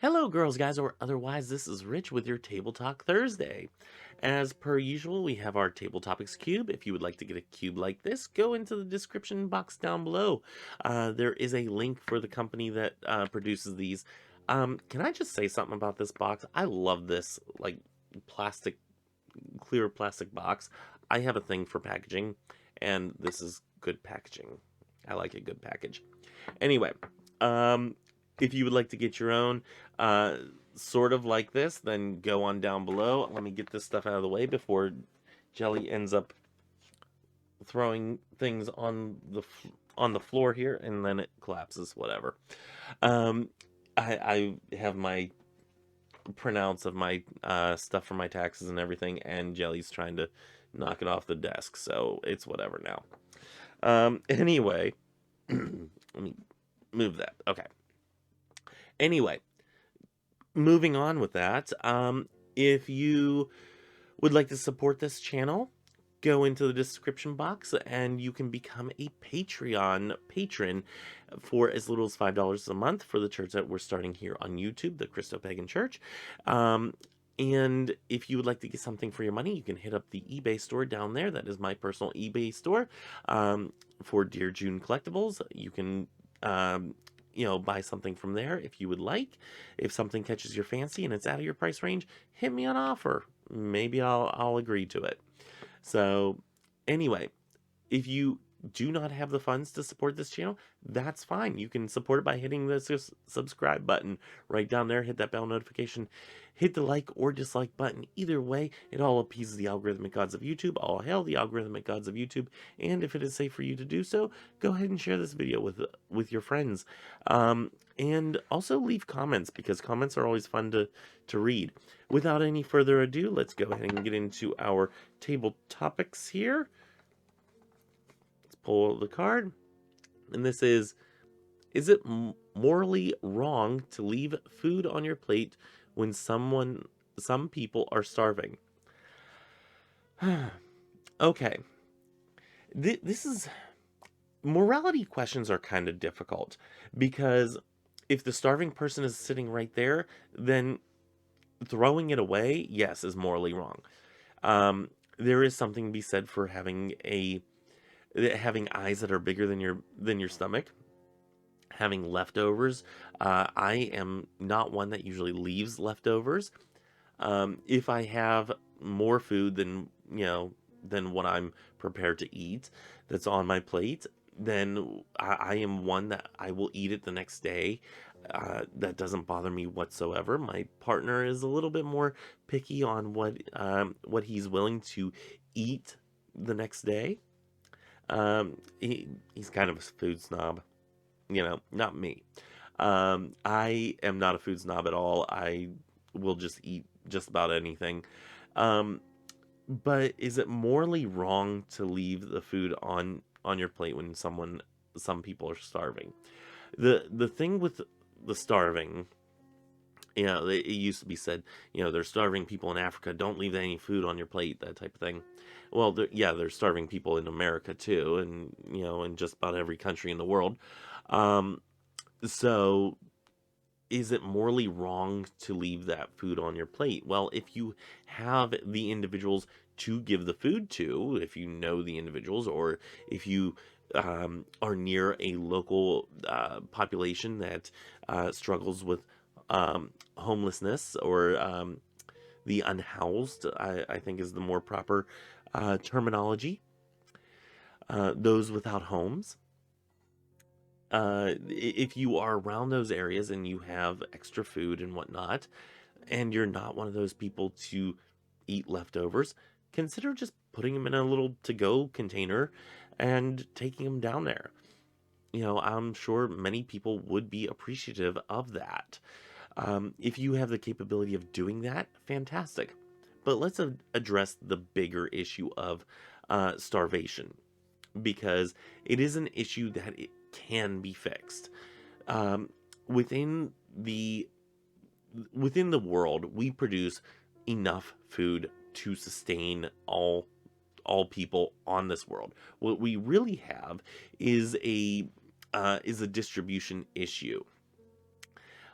Hello, girls, guys, or otherwise, this is Rich with your Table Talk Thursday. As per usual, we have our Table Topics cube. If you would like to get a cube like this, go into the description box down below. There is a link for the company that produces these. Can I just say something about this box? I love this, like, plastic, clear plastic box. I have a thing for packaging, and this is good packaging. I like a good package. Anyway, um, if you would like to get your own, uh, sort of like this, then go on down below. Let me get this stuff out of the way before Jelly ends up throwing things on the floor here, and then it collapses. Whatever. Um, I have my printouts of my stuff for my taxes and everything, and Jelly's trying to knock it off the desk, so it's whatever now. Anyway, let me move that. Okay. Anyway, moving on with that, if you would like to support this channel, go into the description box and you can become a Patreon patron for as little as $5 a month for the church that we're starting here on YouTube, the Christo-Pagan Church. And if you would like to get something for your money, you can hit up the eBay store down there. That is my personal eBay store for Dear June collectibles. You can buy something from there if you would like. If something catches your fancy and it's out of your price range, hit me an offer. Maybe I'll agree to it. So, anyway, if you do not have the funds to support this channel, that's fine. You can support it by hitting the subscribe button right down there. Hit that bell notification. Hit the like or dislike button. Either way, it all appeases the algorithmic gods of YouTube. All hail the algorithmic gods of YouTube. And if it is safe for you to do so, go ahead and share this video with your friends. And also leave comments, because comments are always fun to read. Without any further ado, let's go ahead and get into our table topics here. Pull the card, and this is it morally wrong to leave food on your plate when some people are starving? Okay, this is, morality questions are kind of difficult, because if the starving person is sitting right there, then throwing it away, yes, is morally wrong. There is something to be said for having eyes that are bigger than your stomach, having leftovers. I am not one that usually leaves leftovers. If I have more food than what I'm prepared to eat that's on my plate, then I am one that I will eat it the next day. That doesn't bother me whatsoever. My partner is a little bit more picky on what he's willing to eat the next day. He's kind of a food snob, not me. I am not a food snob at all. I will just eat just about anything. But is it morally wrong to leave the food on your plate when some people are starving? The thing with the starving, it used to be said, they're starving people in Africa, don't leave any food on your plate, that type of thing. Well, they're starving people in America too, and, in just about every country in the world. So is it morally wrong to leave that food on your plate? Well, if you have the individuals to give the food to, if you know the individuals, or if you are near a local population that struggles with homelessness, or the unhoused, I think is the more proper terminology. Those without homes. If you are around those areas and you have extra food and whatnot, and you're not one of those people to eat leftovers, consider just putting them in a little to-go container and taking them down there. I'm sure many people would be appreciative of that. If you have the capability of doing that, fantastic. But let's address the bigger issue of starvation, because it is an issue that it can be fixed. Within the world, we produce enough food to sustain all people on this world. What we really have is a distribution issue.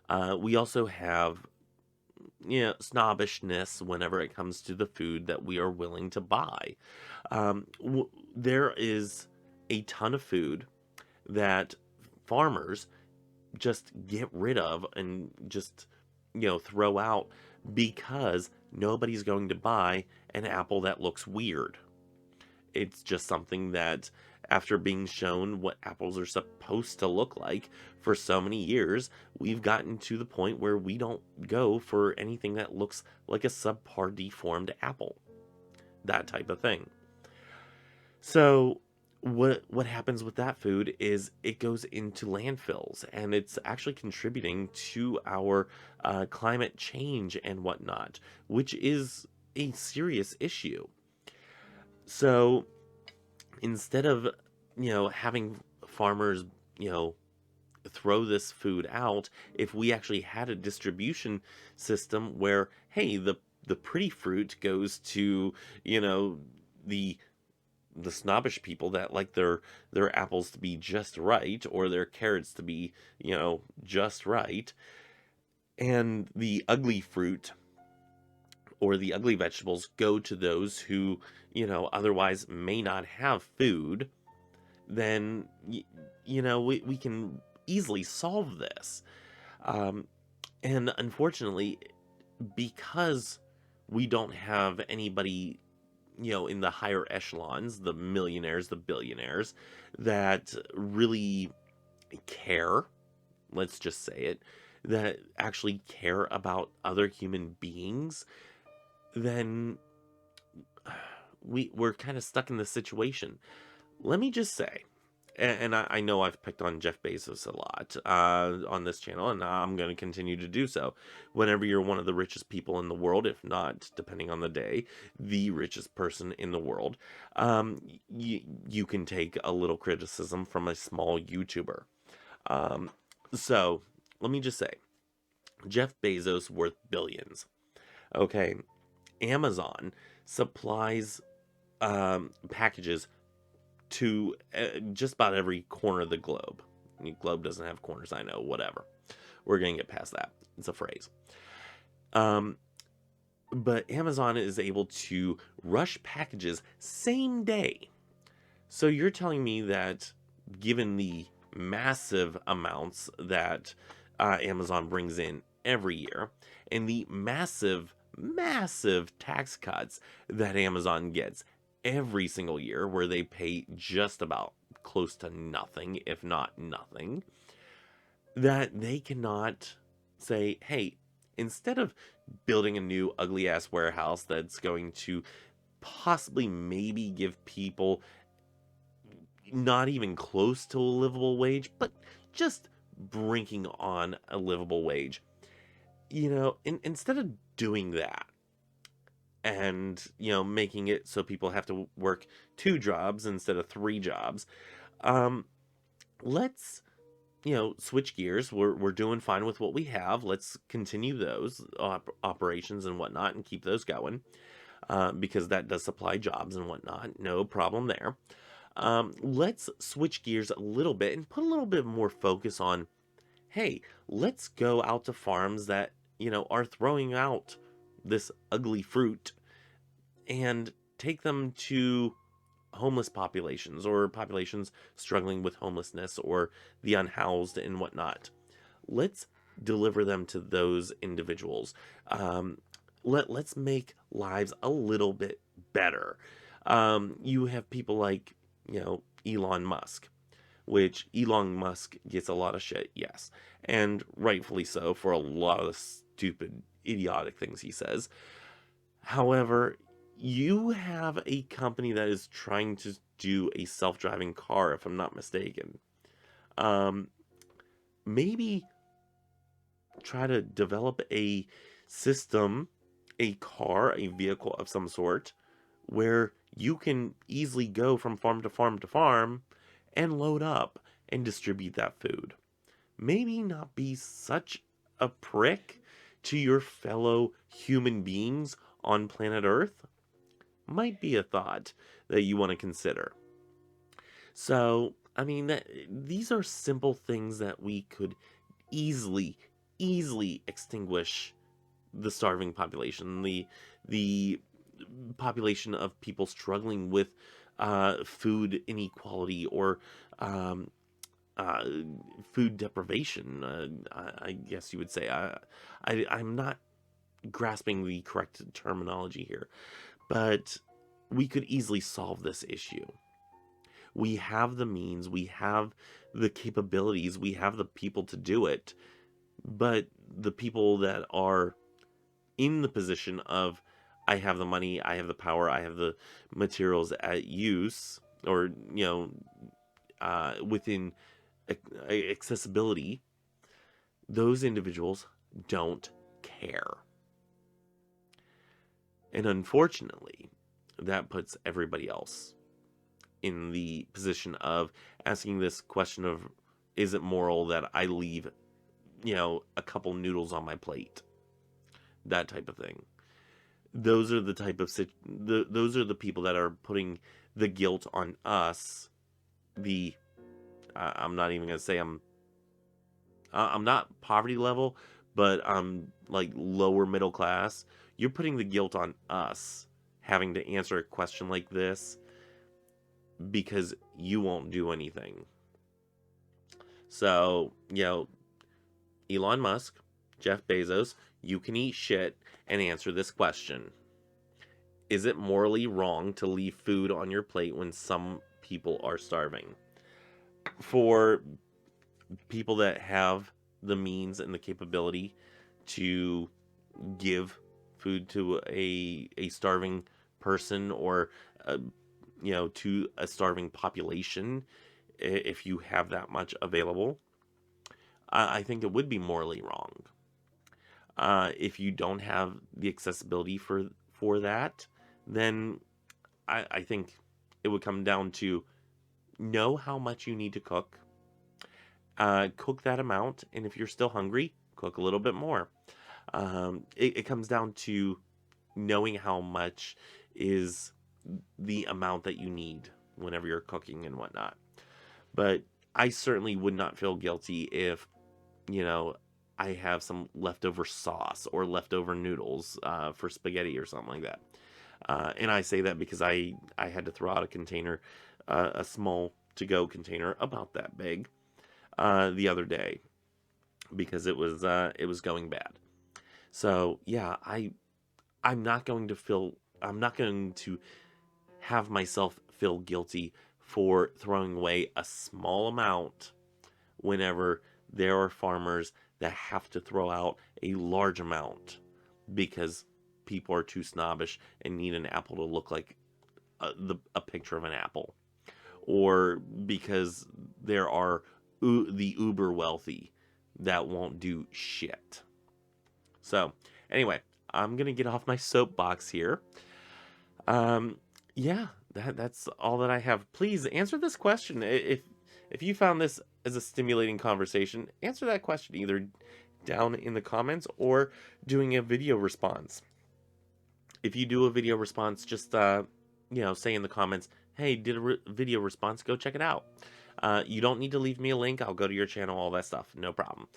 We also have, snobbishness whenever it comes to the food that we are willing to buy. There is a ton of food that farmers just get rid of and just, throw out because nobody's going to buy an apple that looks weird. It's just something that, after being shown what apples are supposed to look like for so many years, we've gotten to the point where we don't go for anything that looks like a subpar deformed apple. That type of thing. So what happens with that food is it goes into landfills, and it's actually contributing to our climate change and whatnot, which is a serious issue. So instead of, having farmers, throw this food out, if we actually had a distribution system where, hey, the pretty fruit goes to, the snobbish people that like their apples to be just right, or their carrots to be, just right, and the ugly fruit or the ugly vegetables go to those who, otherwise may not have food, then we can easily solve this. Um, and unfortunately, because we don't have anybody, in the higher echelons, the millionaires, the billionaires, that really care, let's just say it, that actually care about other human beings, then we're kind of stuck in this situation. Let me just say, and I know I've picked on Jeff Bezos a lot on this channel, and I'm going to continue to do so. Whenever you're one of the richest people in the world, if not, depending on the day, the richest person in the world, you can take a little criticism from a small YouTuber. So let me just say, Jeff Bezos worth billions. Okay, Amazon supplies packages to just about every corner of the globe. The globe doesn't have corners, I know, whatever. We're going to get past that. It's a phrase. But Amazon is able to rush packages same day. So you're telling me that, given the massive amounts that Amazon brings in every year, and the massive, massive tax cuts that Amazon gets every single year, where they pay just about close to nothing, if not nothing, that they cannot say, hey, instead of building a new ugly ass warehouse that's going to possibly maybe give people not even close to a livable wage, but just brinking on a livable wage, instead of doing that, and making it so people have to work 2 jobs instead of 3 jobs, let's switch gears. We're doing fine with what we have. Let's continue those operations and whatnot and keep those going, because that does supply jobs and whatnot. No problem there. Let's switch gears a little bit and put a little bit more focus on, hey, let's go out to farms that are throwing out this ugly fruit and take them to homeless populations, or populations struggling with homelessness, or the unhoused and whatnot. Let's deliver them to those individuals. Let's make lives a little bit better. You have people like, Elon Musk, which Elon Musk gets a lot of shit, yes, and rightfully so, for a lot of the stupid, idiotic things he says. However, you have a company that is trying to do a self-driving car, if I'm not mistaken. Maybe try to develop a system, a car, a vehicle of some sort, where you can easily go from farm to farm to farm and load up and distribute that food. Maybe not be such a prick to your fellow human beings on planet Earth. Might be a thought that you want to consider. So, I mean, these are simple things that we could easily, easily extinguish the starving population, the population of people struggling with food inequality or um, uh, food deprivation. I guess you would say. I'm not grasping the correct terminology here, but we could easily solve this issue. We have the means, we have the capabilities, we have the people to do it, but the people that are in the position of I have the money, I have the power, I have the materials at use, or within accessibility, those individuals don't care. And unfortunately, that puts everybody else in the position of asking this question of, is it moral that I leave, a couple noodles on my plate? That type of thing. Those are the type of those are the people that are putting the guilt on us. I'm not even gonna say I'm not poverty level, but I'm like lower middle class. You're putting the guilt on us having to answer a question like this because you won't do anything. So, Elon Musk, Jeff Bezos, you can eat shit and answer this question. Is it morally wrong to leave food on your plate when some people are starving? For people that have the means and the capability to give food to a starving person, or to a starving population, if you have that much available, I think it would be morally wrong. If you don't have the accessibility for that, then I think it would come down to know how much you need to cook. Cook that amount, and if you're still hungry, cook a little bit more. It comes down to knowing how much is the amount that you need whenever you're cooking and whatnot. But I certainly would not feel guilty if, I have some leftover sauce or leftover noodles for spaghetti or something like that. And I say that because I had to throw out a container, a small to-go container about that big, the other day because it was going bad. So yeah, I'm not going to have myself feel guilty for throwing away a small amount whenever there are farmers that have to throw out a large amount because people are too snobbish and need an apple to look like a picture of an apple, or because there are the uber wealthy that won't do shit. So anyway, I'm gonna get off my soapbox here. Yeah, that's all that I have. Please answer this question. If you found this as a stimulating conversation, answer that question either down in the comments or doing a video response. If you do a video response, just say in the comments, hey, did a video response, go check it out. You don't need to leave me a link. I'll go to your channel, all that stuff, no problem.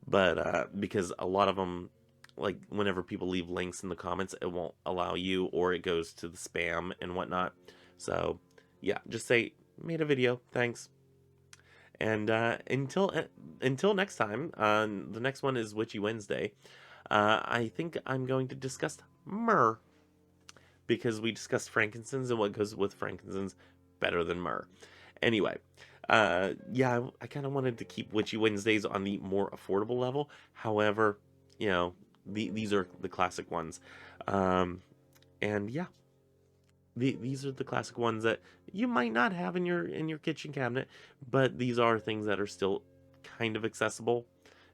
But because a lot of them, like whenever people leave links in the comments, it won't allow you, or it goes to the spam and whatnot. So yeah, just say made a video, thanks. And until next time, the next one is Witchy Wednesday. I think I'm going to discuss myrrh, because we discussed frankincense and what goes with frankincense better than myrrh. Anyway, yeah, I kind of wanted to keep Witchy Wednesdays on the more affordable level. However, these are the classic ones. And yeah, these are the classic ones that you might not have in your kitchen cabinet, but these are things that are still kind of accessible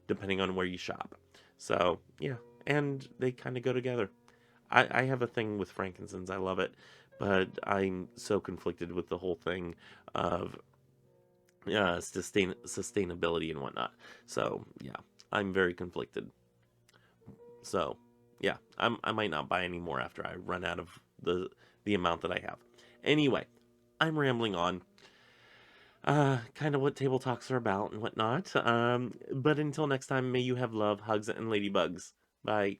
depending on where you shop. So yeah, and they kind of go together. I have a thing with frankincense. I love it, but I'm so conflicted with the whole thing of sustainability and whatnot. So yeah, I'm very conflicted. So yeah, I might not buy any more after I run out of the amount that I have. Anyway, I'm rambling on. kind of what table talks are about and whatnot. But until next time, may you have love, hugs, and ladybugs. Bye.